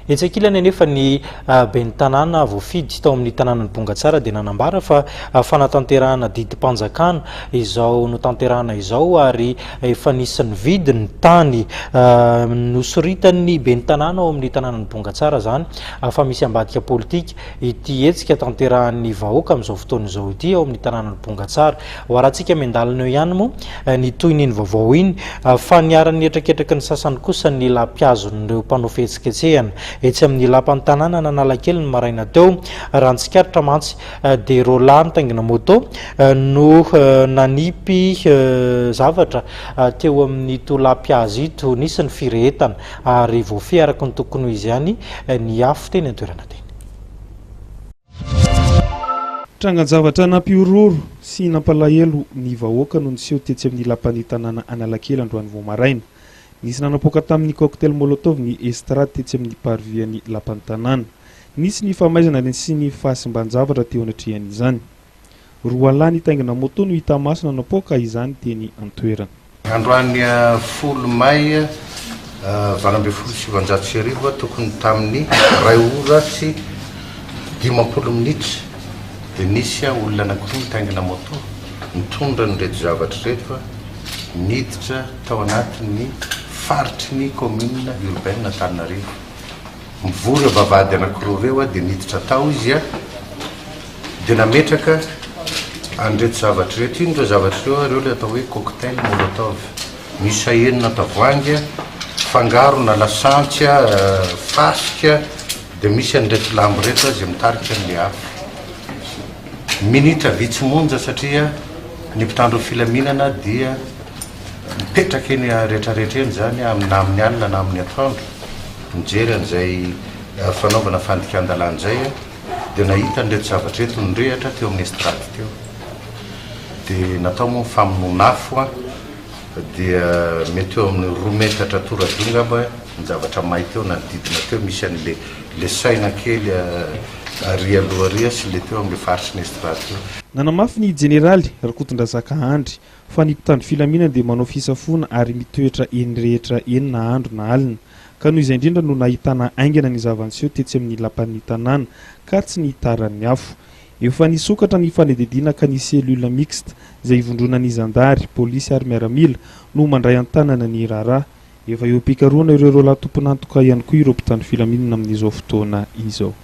Etsakilany nefa ny ben'ny tanàna voafidy tao amin'ny tanànan'ny Bongatsara dia nanambara fa fanatanterahana didim-panjakana izao no tanterahana izao ary efa nisy vidiny tany nosoritan'ny ben'ny tanàna ao amin'ny tanànan'ny Bongatsara zany fa misy ambadika politika ity hetsika tanterahan'ny vahoaka amin'izao fotoana izao ity ao amin'ny tanànan'ny Bongatsara. Hoarantsika miandalina eo ihany moa ny toyn'iny vaovao iny fa niharan'ny hetraketraky ny sasany kosa ny lampihazon'ireo mpanao fihetsiketsehana etsy amin'ny lapan'ny tananan'Analakely ny maraina teo raha ny tsikaritra mantsy dia Raha nitaingina moto no nanipy zavatra teo amin'ny to lampihazo ito nisy ny firehetana ary voafehy araka ny tokony izy ihany ny afo teny an-toerana teny. Trangan-javatra nampiororo sy nampalahelo ny vahoaka no niseho tetsy amin'ny lapan'ny tananan'Analakely androany vao maraina. Nisy nanapoaka tamin'ny cocktail Molotov ny estrade tetsy amin'ny parvian'ny lapan'ny tanàna. Nisy ny famaizana sy ny fahasimban-javatra teo anatrihan'izany. Roa lahy nitaingina moto no hita maso nanapoaka izany teny an-toerana. Androany folo may valambe folo sivanjato sy arivo tokony tamin'ny ray ora sy 15 minitra dia nisy olona anankiroa nitaingina moto mitondra ny reto zavatra reto niditra tao anatin'ny faritry ny commune urbaine Antananarivo. Mivory vavahady anankiroa reo dia niditra tao izy dia nametraka an'ireto zavatra reto. Ino ireo zavatra reo le atao hoe cocktail Molotov, misy enina tavoahangy fangaro na lasantsy fasika dia misy an'ireto lambo reto izay mitarika ny afo. Minitra vitsy monja satria ny mpitandro filaminana dia mipetraka eny rehetrarehetra eny zany na amin'ny alina na amin'ny atoandro mijery an'izay fanaovana fandikan-dalan'izay dia nahita an'ireto zavatra reto nirehatra teo amin'ny estrade teo dia natao moa famonoan'afo dia mety eo amin'ny 2 metatra toradonga amba ny zavatra may teo nanodidina teo misy an'le saina kely ary aloharia sy le teo amin'ny faritry ny estrade teo. Nanamafy ny jeneraly Rakotondrazaka Andry fa ny mpitandro filaminana dia manao fisafona ary mitoetra eny rehetra eny na andro na alina ka noho izay indrindra no nahitana aingana ny zava-niseho tetsy amin'ny lapan'ny tanàna ka tsy ny taran'ny afo. Efa nisokatra ny fanedidina ka ny cellule mixte izay ivondrona ny zandary, polisy ary miaramila no mandray an-tanana ny Raha. Efa eo am-pikaroana ireo lahy tompon'antoka ihany koa ireo mpitandro filaminana amin'izao fotoana izao.